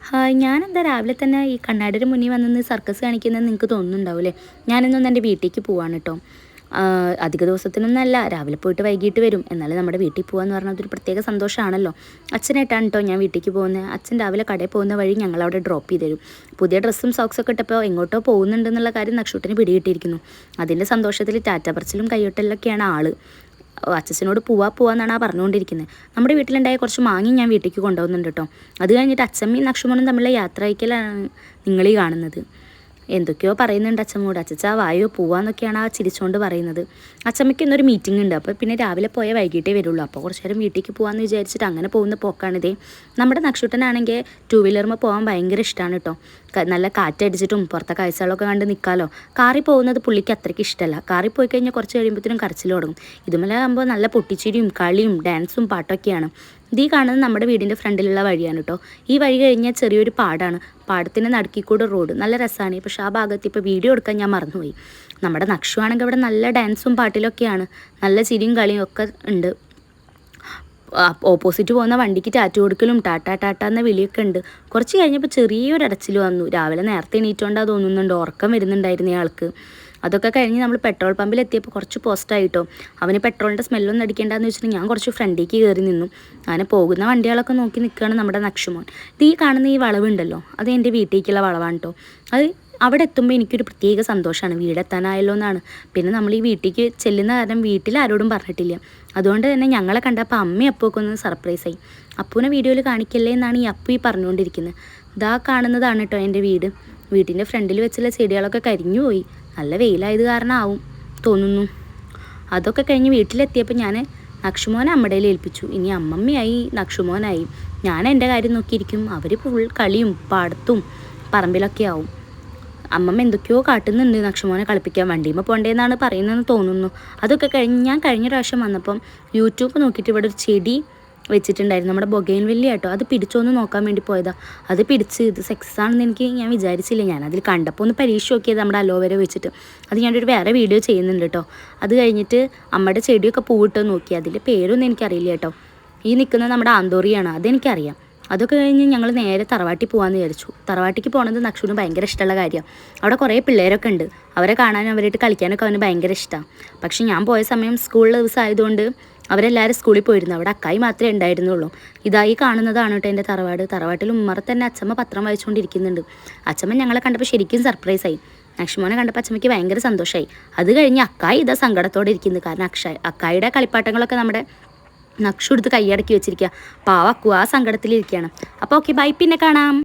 Hi, ഞാനെന്താ രാവിലെ തന്നെ ഈ കണ്ണാടിയുടെ മുന്നിൽ വന്ന് സർക്കസ് കാണിക്കുന്നത് നിങ്ങൾക്ക് തോന്നുന്നുണ്ടാവില്ലേ? ഞാനിന്നൊന്ന് എൻ്റെ വീട്ടിലേക്ക് പോവാണ് കേട്ടോ. അധിക ദിവസത്തിനൊന്നല്ല, രാവിലെ പോയിട്ട് വൈകിട്ട് വരും. എന്നാലും നമ്മുടെ വീട്ടിൽ പോകാന്ന് പറഞ്ഞാൽ അതൊരു പ്രത്യേക സന്തോഷമാണല്ലോ. അച്ഛനായിട്ടാണ് കേട്ടോ ഞാൻ വീട്ടിലേക്ക് പോകുന്നത്. അച്ഛൻ രാവിലെ കടയിൽ പോകുന്ന വഴി ഞങ്ങളവിടെ ഡ്രോപ്പ് ചെയ്ത് തരും. പുതിയ ഡ്രസ്സും സോക്സൊക്കെ ഇട്ടപ്പോൾ എങ്ങോട്ടോ പോകുന്നുണ്ടെന്നുള്ള കാര്യം നക്ഷൂട്ടിന് പിടികിട്ടിയിരിക്കുന്നു. അതിൻ്റെ സന്തോഷത്തിൽ ടാറ്റ പറച്ചിലും കൈയൊട്ടലൊക്കെയാണ് ആള്. അച്ഛനോട് പോവാന്നാണ് പറഞ്ഞുകൊണ്ടിരിക്കുന്നത്. നമ്മുടെ വീട്ടിലുണ്ടായ കുറച്ച് മാങ്ങി ഞാൻ വീട്ടിലേക്ക് കൊണ്ടുപോകുന്നുണ്ട് കേട്ടോ. അത് കഴിഞ്ഞിട്ട് അച്ഛമ്മയും നക്ഷമോനും തമ്മിലുള്ള യാത്ര അയക്കലാണ് നിങ്ങളീ കാണുന്നത്. എന്തൊക്കെയോ പറയുന്നുണ്ട് അച്ഛമ്മോട്. അച്ഛാ വായോ പോവാന്നൊക്കെയാണ് ആ ചിരിച്ചുകൊണ്ട് പറയുന്നത്. അച്ഛമ്മയ്ക്ക് ഇന്നൊരു മീറ്റിംഗ് ഉണ്ട്. അപ്പോൾ പിന്നെ രാവിലെ പോയാൽ വൈകിട്ടേ വരുള്ളൂ. അപ്പോൾ കുറച്ച് നേരം വീട്ടിലേക്ക് പോകാമെന്ന് വിചാരിച്ചിട്ട് അങ്ങനെ പോകുന്ന പോക്കാണിതേ. നമ്മുടെ നക്ഷൂട്ടനാണെങ്കിൽ ടൂ വീലറുമ്പോൾ പോകാൻ ഭയങ്കര ഇഷ്ടമാണ് കേട്ടോ. നല്ല കാറ്റടിച്ചിട്ടും പുറത്തെ കാഴ്ചകളൊക്കെ കണ്ട് നിൽക്കാമല്ലോ. കാറിൽ പോകുന്നത് പുള്ളിക്ക് അത്രയ്ക്ക് ഇഷ്ടമല്ല. കാറിൽ പോയി കഴിഞ്ഞാൽ കുറച്ച് കഴിയുമ്പോഴത്തേനും കരച്ചിൽ തുടങ്ങും. ഇതുമല്ല ആകുമ്പോൾ നല്ല പൊട്ടിച്ചിരിയും കളിയും ഡാൻസും പാട്ടൊക്കെയാണ്. ഇതീ കാണുന്നത് നമ്മുടെ വീടിൻ്റെ ഫ്രണ്ടിലുള്ള വഴിയാണ് കേട്ടോ. ഈ വഴി കഴിഞ്ഞാൽ ചെറിയൊരു പാടാണ്. പാടത്തിന് നടുക്കിക്കൂടെ റോഡ്. നല്ല രസമാണ്. പക്ഷേ ആ ഭാഗത്ത് ഇപ്പോൾ വീഡിയോ എടുക്കാൻ ഞാൻ മറന്നുപോയി. നമ്മുടെ നക്ഷു ആണെങ്കിൽ അവിടെ നല്ല ഡാൻസും പാട്ടിലൊക്കെയാണ്. നല്ല ചിരിയും കളിയും ഒക്കെ ഉണ്ട്. ഓപ്പോസിറ്റ് പോകുന്ന വണ്ടിക്ക് ടാറ്റു കൊടുക്കലും ടാറ്റ എന്ന വിളിയൊക്കെ ഉണ്ട്. കുറച്ച് കഴിഞ്ഞപ്പോൾ ചെറിയൊരു അടച്ചിൽ വന്നു. രാവിലെ നേരത്തെ എണീറ്റോണ്ടാ തോന്നുന്നുണ്ട്, ഉറക്കം വരുന്നുണ്ടായിരുന്നു ഇയാൾക്ക്. അതൊക്കെ കഴിഞ്ഞ് നമ്മൾ പെട്രോൾ പമ്പിൽ എത്തിയപ്പോൾ കുറച്ച് പോസ്റ്റായിട്ടോ. അവന് പെട്രോളിൻ്റെ സ്മെല്ലൊന്നും അടിക്കേണ്ടെന്ന് വെച്ചിട്ട് ഞാൻ കുറച്ച് ഫ്രണ്ടിലേക്ക് കയറി നിന്നു. അങ്ങനെ പോകുന്ന വണ്ടികളൊക്കെ നോക്കി നിൽക്കുകയാണ് നമ്മുടെ നക്ഷുമോൻ. ഈ കാണുന്ന ഈ വളവുണ്ടല്ലോ, അത് എൻ്റെ വീട്ടിലേക്കുള്ള വളവാണ് കേട്ടോ. അത് അവിടെ എത്തുമ്പോൾ എനിക്കൊരു പ്രത്യേക സന്തോഷമാണ്. വീടെത്താനായല്ലോ എന്നാണ്. പിന്നെ നമ്മൾ ഈ വീട്ടിലേക്ക് ചെല്ലുന്ന കാരണം വീട്ടിൽ ആരോടും പറഞ്ഞിട്ടില്ല. അതുകൊണ്ട് തന്നെ ഞങ്ങളെ കണ്ടപ്പോൾ അമ്മയും അപ്പുവൊക്കെ ഒന്ന് സർപ്രൈസായി. അപ്പൂനെ വീഡിയോയിൽ കാണിക്കല്ലേ എന്നാണ് ഈ അപ്പു ഈ പറഞ്ഞുകൊണ്ടിരിക്കുന്നത്. ഇതാ കാണുന്നതാണ് കേട്ടോ എൻ്റെ വീട്. വീട്ടിൻ്റെ ഫ്രണ്ടിൽ വെച്ചുള്ള ചെടികളൊക്കെ കരിഞ്ഞു പോയി. നല്ല വെയിലായത് കാരണമാവും തോന്നുന്നു. അതൊക്കെ കഴിഞ്ഞ് വീട്ടിലെത്തിയപ്പോൾ ഞാൻ നക്ഷുമോനെ അമ്മടയിൽ ഏൽപ്പിച്ചു. ഇനി അമ്മമ്മയായി നക്ഷുമോനായി. ഞാൻ എൻ്റെ കാര്യം നോക്കിയിരിക്കും. അവർ ഫുൾ കളിയും പാടത്തും പറമ്പിലൊക്കെ ആവും. അമ്മമ്മ എന്തൊക്കെയോ കാട്ടുന്നുണ്ട് നക്ഷുമോനെ കളിപ്പിക്കാൻ. വണ്ടിയുമ്പോൾ പോണ്ടേന്നാണ് പറയുന്നതെന്ന് തോന്നുന്നു. അതൊക്കെ കഴിഞ്ഞ് ഞാൻ കഴിഞ്ഞ പ്രാവശ്യം വന്നപ്പം യൂട്യൂബ് നോക്കിയിട്ട് ഇവിടെ ഒരു ചെടി വെച്ചിട്ടുണ്ടായിരുന്നു. നമ്മുടെ ബൊഗെയിൻവില്ല കേട്ടോ. അത് പിടിച്ചോന്ന് നോക്കാൻ വേണ്ടി പോയതാ. അത് പിടിച്ച് ഇത് സക്സസ് ആണെന്ന് ഞാൻ വിചാരിച്ചില്ല. ഞാൻ അതിൽ കണ്ടപ്പോൾ ഒന്ന് പരീക്ഷ നോക്കിയത് നമ്മുടെ അലോവേര വെച്ചിട്ട്. അത് ഞാനൊരു വേറെ വീഡിയോ ചെയ്യുന്നുണ്ട് കേട്ടോ. അത് കഴിഞ്ഞിട്ട് അമ്മയുടെ ചെടിയൊക്കെ പൂവിട്ട് നോക്കി. അതിൻ്റെ പേരൊന്നും എനിക്കറിയില്ല കേട്ടോ. ഈ നിൽക്കുന്നത് നമ്മുടെ ആന്തോറിയാണ്, അതെനിക്കറിയാം. അതൊക്കെ കഴിഞ്ഞ് ഞങ്ങൾ നേരെ തറവാട്ടിൽ പോകാമെന്ന് വിചാരിച്ചു. തറവാട്ടിക്ക് പോകുന്നത് നക്ഷുവിന് ഭയങ്കര ഇഷ്ടമുള്ള കാര്യമാണ്. അവിടെ കുറേ പിള്ളേരൊക്കെ ഉണ്ട്. അവരെ കാണാനും അവരായിട്ട് കളിക്കാനൊക്കെ അവന് ഭയങ്കര ഇഷ്ടമാണ്. പക്ഷെ ഞാൻ പോയ സമയം സ്കൂളിൽ ദിവസം ആയതുകൊണ്ട് അവരെല്ലാവരും സ്കൂളിൽ പോയിരുന്നു. അവിടെ അക്കായി മാത്രമേ ഉണ്ടായിരുന്നുള്ളൂ. ഇതായി കാണുന്നതാണ് കേട്ടോ എൻ്റെ തറവാട്. തറവാട്ടിൽ ഉമ്മറ തന്നെ അച്ഛമ്മ പത്രം വായിച്ചുകൊണ്ടിരിക്കുന്നുണ്ട്. അച്ഛമ്മ ഞങ്ങളെ കണ്ടപ്പോൾ ശരിക്കും സർപ്രൈസായി. നക്ഷുമോനെ കണ്ടപ്പോൾ അച്ഛമ്മയ്ക്ക് ഭയങ്കര സന്തോഷമായി. അത് കഴിഞ്ഞ് അക്കായി ഇതാ സങ്കടത്തോടെ ഇരിക്കുന്നത്. കാരണം അക്കായുടെ കളിപ്പാട്ടങ്ങളൊക്കെ നമ്മുടെ നക്ഷു എടുത്ത് കൈയടക്കി വെച്ചിരിക്കുക. പാവക്കു ആ സങ്കടത്തിലിരിക്കുകയാണ്. അപ്പോൾ ഓക്കെ, ബൈ, പിന്നെ കാണാം.